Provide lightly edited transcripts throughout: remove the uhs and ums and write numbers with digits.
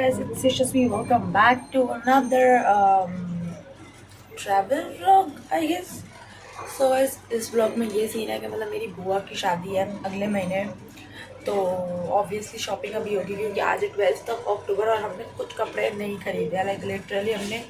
guys, it's Yashasvi. Welcome back to another travel vlog, I guess. So इस vlog में ये scene है कि मतलब मेरी बुआ की शादी है अगले महीने, तो ऑब्वियसली शॉपिंग अभी होगी क्योंकि आज 12 अक्टूबर और हमने कुछ कपड़े नहीं खरीदे। लाइक लिटरली हमने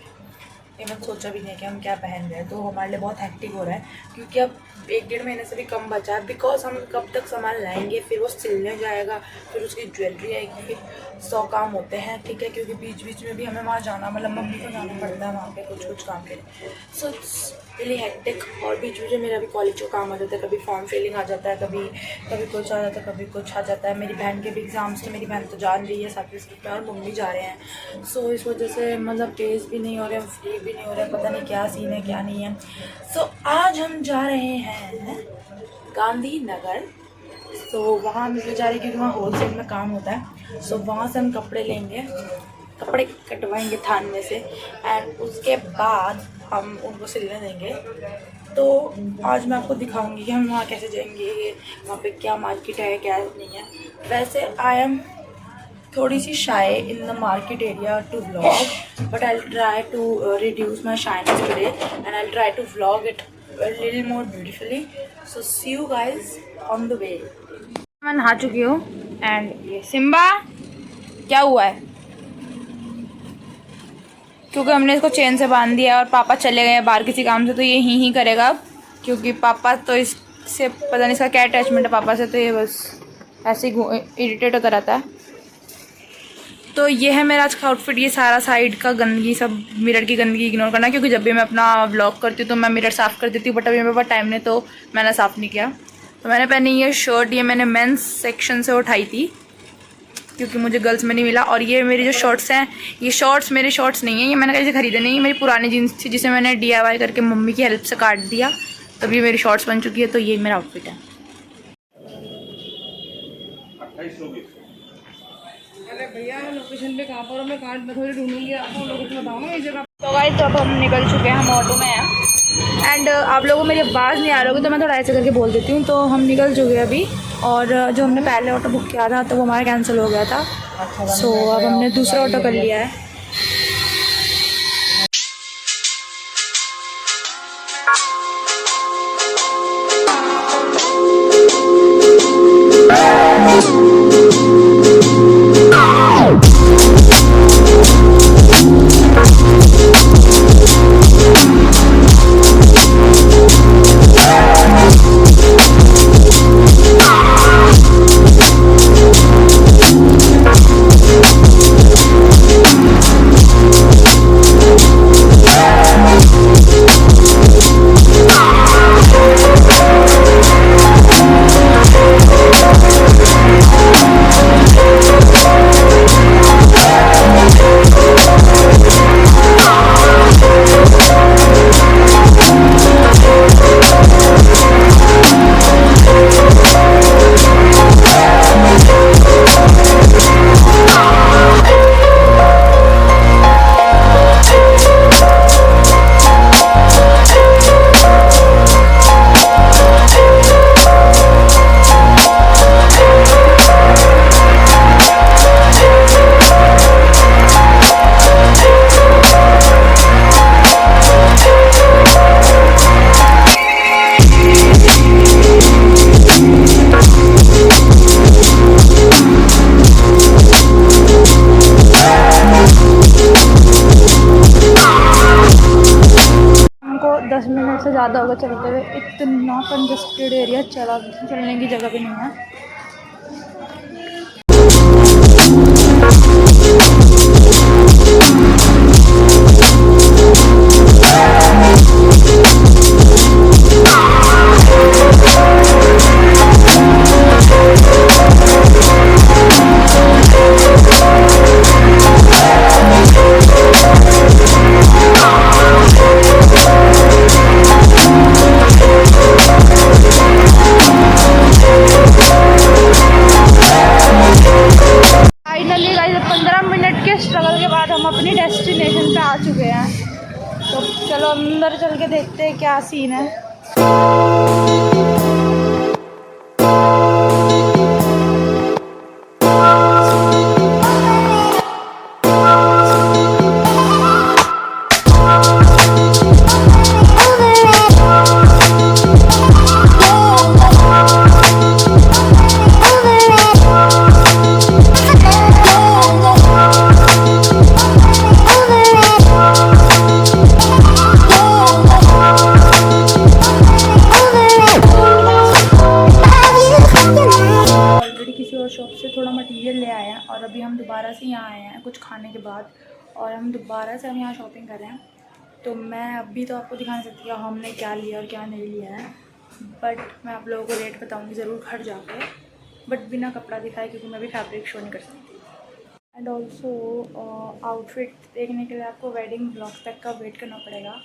इवन सोचा भी नहीं कि हम क्या पहन रहे हैं, तो हमारे लिए बहुत हेक्टिक हो रहा है क्योंकि अब 1-1.5 महीने से भी कम बचा है। बिकॉज हम कब तक सामान लाएंगे, फिर वो सिलने जाएगा, फिर उसकी ज्वेलरी आएगी, फिर 100 काम होते हैं, ठीक है। क्योंकि बीच बीच में भी हमें वहाँ जाना, मतलब मम्मी को जाना पड़ता है वहाँ पे कुछ काम के लिए। So it's really hectic. और बीच बीच में मेरा भी कॉलेज का काम आ जाता है, कभी फॉर्म फिलिंग आ जाता है, कभी कुछ आ जाता है, कभी कुछ आ जाता है। मेरी बहन के भी एग्ज़ाम्स थे, मेरी बहन तो जान रही है सर्टिफिकेट में, और मम्मी जा रहे हैं। सो इस वजह से मतलब तेज़ भी नहीं हो रहे, फ्री भी नहीं हो रहा, पता नहीं क्या सीन है क्या नहीं है। सो आज हम जा रहे हैं गांधीनगर। सो वहाँ हम इसलिए जा रहे हैं क्योंकि वहाँ होलसेल में काम होता है। सो वहाँ से हम कपड़े लेंगे, कपड़े कटवाएंगे थान में से, एंड उसके बाद हम उनको सिलने देंगे। तो आज मैं आपको दिखाऊंगी कि हम वहाँ कैसे जाएंगे, वहाँ पे क्या मार्केट है क्या नहीं है। वैसे आई एम थोड़ी सी shy in the market area to vlog, but I try to reduce my shyness today and I try to vlog it a little more beautifully. So see you guys on the way. मैं नहा चुकी हूँ and ये Simba क्या हुआ है क्योंकि हमने इसको चेन से बांध दिया और पापा चले गए हैं बाहर किसी काम से, तो ये ही करेगा अब, क्योंकि पापा तो इससे पता नहीं इसका क्या अटैचमेंट है पापा से, तो ये बस ऐसे ही इरिटेट होता रहता है। तो ये है मेरा आज का आउटफिट। ये सारा साइड का गंदगी, सब मिरर की गंदगी इग्नोर करना, क्योंकि जब भी मैं अपना व्लॉग करती हूँ तो मैं मिरर साफ़ कर देती हूँ, बट अभी मेरे पास टाइम नहीं तो मैंने साफ़ नहीं किया। तो मैंने पहनी ये शर्ट, ये मैंने मेंस सेक्शन से उठाई थी क्योंकि मुझे गर्ल्स में नहीं मिला। और ये मेरी जो शॉर्ट्स हैं, ये शॉर्ट्स मेरे शॉर्ट्स नहीं हैं, ये मैंने कहीं से खरीदे नहीं, ये मेरी पुरानी जीन्स थी जिसे मैंने DIY करके मम्मी की हेल्प से काट दिया, तभी मेरी शॉर्ट्स बन चुकी है। तो ये मेरा आउटफिट है। अरे भैया लोकेशन पे कहाँ पर मैं कार्ड में थोड़ी ढूंढूंगी, आपको लोकेशन बताऊंगा ये जगह। तो गाइस तो अब हम निकल चुके हैं, हम ऑटो में हैं एंड आप लोगों को मेरी आवाज़ नहीं आ रही होगी तो मैं थोड़ा ऐसे करके बोल देती हूँ। तो हम निकल चुके हैं अभी, और जो हमने पहले ऑटो बुक किया था तो वो हमारा कैंसिल हो गया था। सो अब हमने दूसरा ऑटो कर लिया है। से ज़्यादा होगा चलते हुए, इतना कंजस्टेड एरिया, चलने की जगह भी नहीं है। डेस्टिनेशन पे आ चुके हैं, तो चलो अंदर चल के देखते हैं क्या सीन है। आए हैं कुछ खाने के बाद और हम दोबारा से हम यहाँ शॉपिंग कर रहे हैं। तो मैं अभी तो आपको दिखा नहीं सकती कि हमने क्या लिया और क्या नहीं लिया है, बट मैं आप लोगों को रेट बताऊँगी ज़रूर घर जाके, बट बिना कपड़ा दिखाए, क्योंकि मैं भी फैब्रिक शो नहीं कर सकती। एंड ऑल्सो आउटफिट देखने के लिए आपको वेडिंग ब्लॉग्स तक का वेट करना पड़ेगा,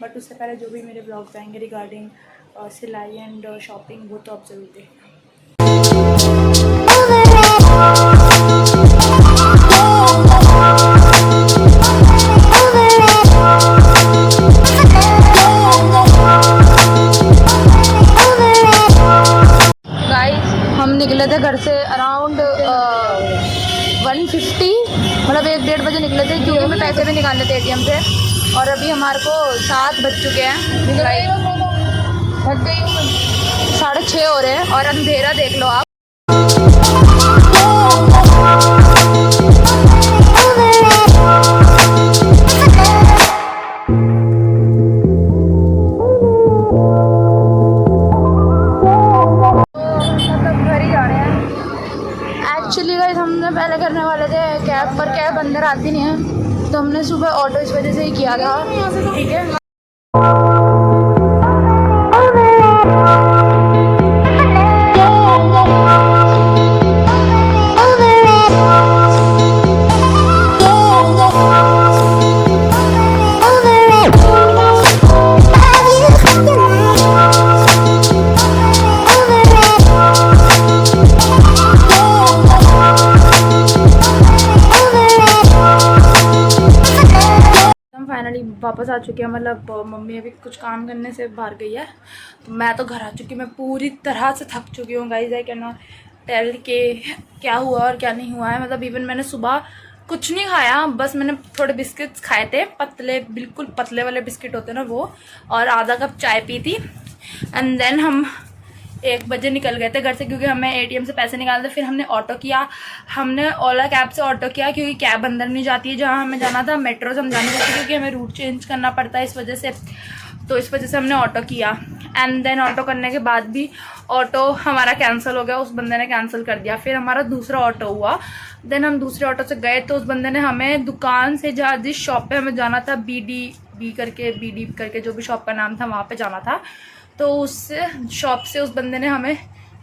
बट उससे पहले जो भी मेरे ब्लॉग्स आएंगे रिगार्डिंग सिलाई एंड शॉपिंग, वो तो आप ज़रूर देखना। हम निकले थे घर से अराउंड 150, मतलब 1-1:30 बजे निकले थे, क्योंकि हमें पैसे भी निकालने थे ATM से। और अभी हमारे को 7 बज चुके हैं, 6:30 हो रहे हैं और अंधेरा देख लो आप। एक्चुअली गाइस हमने पहले करने वाले थे कैब, पर कैब अंदर आती नहीं है, तो हमने सुबह ऑटो इस वजह से ही किया था। ठीक है, फाइनली वापस आ चुके हैं। मतलब मम्मी अभी कुछ काम करने से बाहर गई है, तो मैं तो घर आ चुकी हूँ। मैं पूरी तरह से थक चुकी हूँ guys. I can not tell के क्या हुआ और क्या नहीं हुआ है। मतलब इवन मैंने सुबह कुछ नहीं खाया, बस मैंने थोड़े बिस्किट्स खाए थे, पतले, बिल्कुल पतले वाले बिस्किट होते हैं ना वो, और आधा कप चाय पी थी। एंड देन हम 1 बजे निकल गए थे घर से, क्योंकि हमें ATM से पैसे निकालते। फिर हमने ऑटो किया, हमने ओला कैब से ऑटो किया, क्योंकि कैब अंदर नहीं जाती है जहाँ हमें जाना था। मेट्रो से हम जाने जाते, क्योंकि हमें रूट चेंज करना पड़ता है इस वजह से, तो इस वजह से हमने ऑटो किया। एंड देन ऑटो करने के बाद भी ऑटो हमारा कैंसिल हो गया, उस बंदे ने कैंसिल कर दिया। फिर हमारा दूसरा ऑटो हुआ, देन हम दूसरे ऑटो से गए, तो उस बंदे ने हमें दुकान से जहाँ जिस शॉप पे हमें जाना था, BD करके जो भी शॉप का नाम था, वहाँ पे जाना था, तो उस शॉप से उस बंदे ने हमें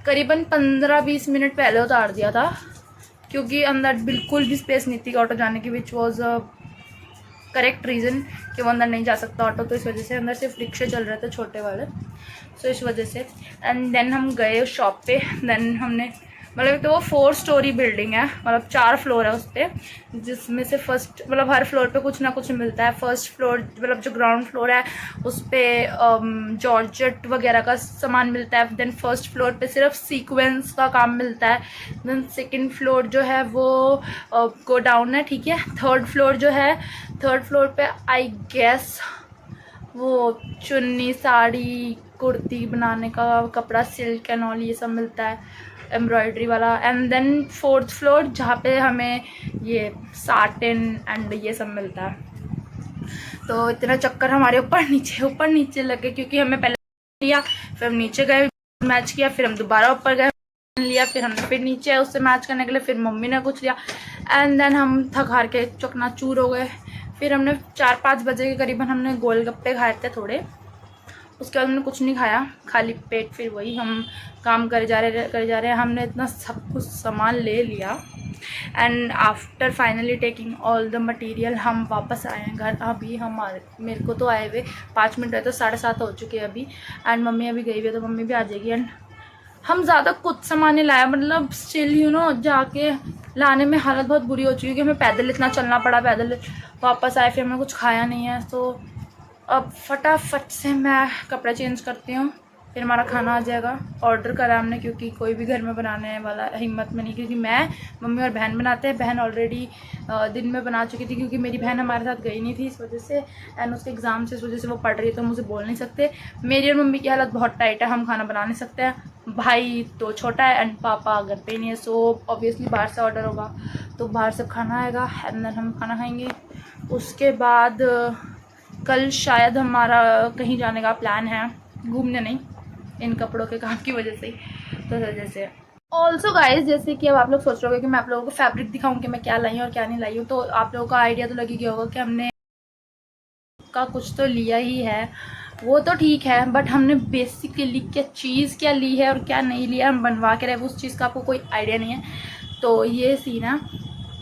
करीबन 15-20 मिनट पहले उतार दिया था, क्योंकि अंदर बिल्कुल भी स्पेस नहीं थी ऑटो जाने की, विच वॉज करेक्ट रीज़न कि वो अंदर नहीं जा सकता ऑटो। तो इस वजह से अंदर सिर्फ रिक्शे चल रहे थे छोटे वाले, सो इस वजह से। एंड देन हम गए उस शॉप पे। देन हमने, मतलब तो वो 4 स्टोरी बिल्डिंग है, मतलब 4 फ्लोर है उस पर, जिसमें से फर्स्ट, मतलब हर फ्लोर पे कुछ ना कुछ मिलता है। फर्स्ट फ्लोर, मतलब जो ग्राउंड फ्लोर है, उस पर जॉर्जेट वगैरह का सामान मिलता है। देन फर्स्ट फ्लोर पे सिर्फ सीक्वेंस का काम मिलता है। देन सेकंड फ्लोर जो है वो गो डाउन है, ठीक है। थर्ड फ्लोर जो है, थर्ड फ्लोर पे आई गेस वो चुन्नी, साड़ी, कुर्ती बनाने का कपड़ा, सिल्क एंड ऑल ये सब मिलता है, एम्ब्रॉयडरी वाला। एंड देन फोर्थ फ्लोर जहाँ पे हमें ये साटिन एंड ये सब मिलता है। तो इतना चक्कर हमारे ऊपर नीचे लगे, क्योंकि हमें पहले लिया, फिर हम नीचे गए, मैच किया, फिर हम दोबारा ऊपर गए लिया, फिर हमने फिर नीचे उससे मैच करने के लिए फिर मम्मी ने कुछ लिया। एंड देन हम थक हार के चकनाचूर हो गए। फिर हमने 4-5 बजे के करीबन हमने गोलगप्पे खाए थे थोड़े, उसके बाद हमने कुछ नहीं खाया, खाली पेट। फिर वही हम काम करे जा रहे हैं। हमने इतना सब कुछ सामान ले लिया। And after finally taking all the material हम वापस आए हैं घर। अभी मेरे को तो आए हुए 5 मिनट है, तो 7:30 हो चुके हैं अभी। एंड मम्मी अभी गई हुई है, तो मम्मी भी आ जाएगी। एंड हम ज़्यादा कुछ सामान नहीं लाया, मतलब स्टिल जाके लाने में हालत बहुत बुरी हो चुकी है, कि हमें पैदल इतना चलना पड़ा, पैदल वापस आए, फिर हमने कुछ खाया नहीं है। तो अब फटाफट से मैं कपड़ा चेंज करती हूँ, फिर हमारा खाना आ जाएगा। ऑर्डर करा हमने, क्योंकि कोई भी घर में बनाने वाला हिम्मत में नहीं, क्योंकि मैं, मम्मी और बहन बनाते हैं। बहन ऑलरेडी दिन में बना चुकी थी, क्योंकि मेरी बहन हमारे साथ गई नहीं थी इस वजह से, एंड उसके एग्ज़ाम से इस वजह से वो पढ़ रही है, तो हम उसे बोल नहीं सकते। मेरी और मम्मी की हालत बहुत टाइट है, हम खाना बना नहीं सकते हैं। भाई तो छोटा है एंड पापा घर पे नहीं है, सो ऑब्वियसली बाहर से ऑर्डर होगा, तो बाहर से खाना आएगा एंड देन हम खाना खाएंगे। उसके बाद कल शायद हमारा कहीं जाने का प्लान है, घूमने नहीं, इन कपड़ों के काम की वजह से ही, तो वजह से ऑल्सो गाइज, जैसे कि अब आप लोग सोच रहे हो कि मैं आप लोगों को फैब्रिक दिखाऊं कि मैं क्या लाई हूँ और क्या नहीं लाई हूँ, तो आप लोगों का आइडिया तो लगी गया होगा कि हमने का कुछ तो लिया ही है। वो तो ठीक है, बट हमने बेसिकली क्या चीज़ क्या ली है और क्या नहीं लिया, हम बनवा के रहे, उस चीज़ का आपको कोई आइडिया नहीं है। तो ये सीन है।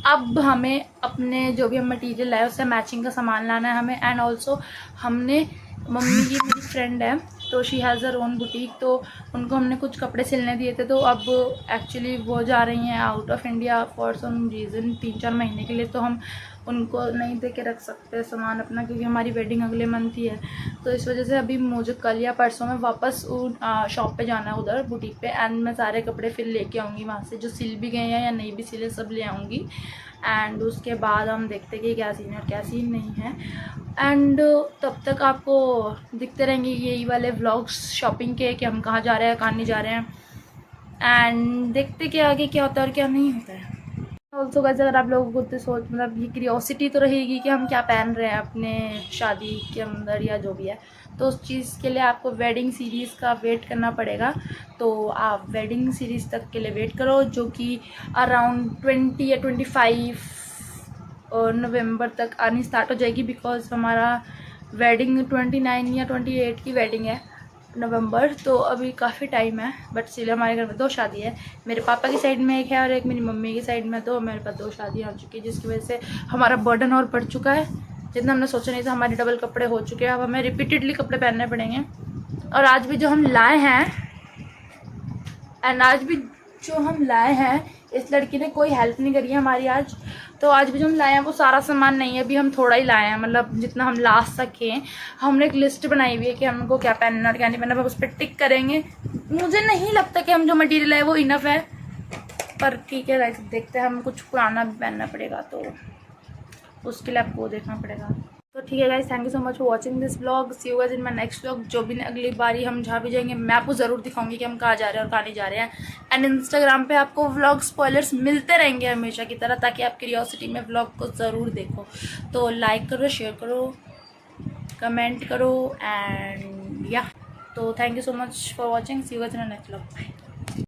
अब हमें अपने जो भी हम मटेरियल लाए उससे मैचिंग का सामान लाना है हमें। एंड ऑल्सो हमने, मम्मी की मेरी फ्रेंड है तो she has her own boutique, तो उनको हमने कुछ कपड़े सिलने दिए थे। तो अब एक्चुअली वो जा रही हैं out of India for some reason 3-4 महीने के लिए, तो हम उनको नहीं दे के रख सकते सामान अपना, क्योंकि हमारी वेडिंग अगले मंथ ही है। तो इस वजह से अभी मुझे कल या परसों में वापस शॉप पे जाना है उधर बुटीक पे, एंड मैं सारे कपड़े फिर लेके आऊँगी वहाँ से, जो सिल भी गए हैं या नहीं भी सिले सब ले आऊँगी। एंड उसके बाद हम देखते कि क्या सीन है और क्या सीन नहीं है। एंड तब तक आपको दिखते रहेंगे यही वाले व्लॉग्स शॉपिंग के, कि हम कहाँ जा रहे हैं कहाँ नहीं जा रहे हैं, एंड देखते कि आगे क्या होता है और क्या नहीं होता है। ऑल्सो गाइस, अगर आप लोगों को तो सोच मतलब ये क्यूरियोसिटी तो रहेगी कि हम क्या पहन रहे हैं अपने शादी के अंदर या जो भी है, तो उस चीज़ के लिए आपको वेडिंग सीरीज़ का वेट करना पड़ेगा। तो आप वेडिंग सीरीज़ तक के लिए वेट करो, जो कि अराउंड 20 या 25 नवंबर तक आनी स्टार्ट हो जाएगी, बिकॉज हमारा वेडिंग 29 या 28 की वेडिंग है नवंबर, तो अभी काफ़ी टाइम है। बट इसलिए हमारे घर में 2 शादी है, मेरे पापा की साइड में एक है और एक मेरी मम्मी की साइड में, तो मेरे पास 2 शादी हो चुकी है, जिसकी वजह से हमारा बर्डन और बढ़ चुका है। जितना हमने सोचा नहीं था, हमारे डबल कपड़े हो चुके हैं, अब हमें रिपीटेडली कपड़े पहनने पड़ेंगे। और आज भी जो हम लाए हैं, एंड आज भी जो हम लाए हैं, इस लड़की ने कोई हेल्प नहीं करी है हमारी आज। तो आज भी जो हम लाए हैं वो सारा सामान नहीं है, अभी हम थोड़ा ही लाए हैं, मतलब जितना हम ला सकें। हमने एक लिस्ट बनाई हुई है कि हमको क्या पहनना और क्या नहीं पहनना, उस पर टिक करेंगे। मुझे नहीं लगता कि हम जो मटेरियल है वो इनफ है, पर ठीक है, देखते हैं। हम कुछ पुराना भी पहनना पड़ेगा, तो उसके लिए आपको देखना पड़ेगा। तो ठीक है guys, thank you so much for watching this blog. See you guys in my next blog. जो भी अगली बारी हम जहाँ भी जाएंगे मैं आपको ज़रूर दिखाऊंगी कि हम कहाँ जा रहे हैं और कहाँ नहीं जा रहे हैं। एंड इंस्टाग्राम पे आपको व्लॉग स्पॉयलर्स मिलते रहेंगे हमेशा की तरह, ताकि आप क्यूरियोसिटी में व्लॉग को ज़रूर देखो। तो लाइक करो, शेयर करो, कमेंट करो, एंड या, तो thank you so much for watching. See you guys in my next blog. Bye.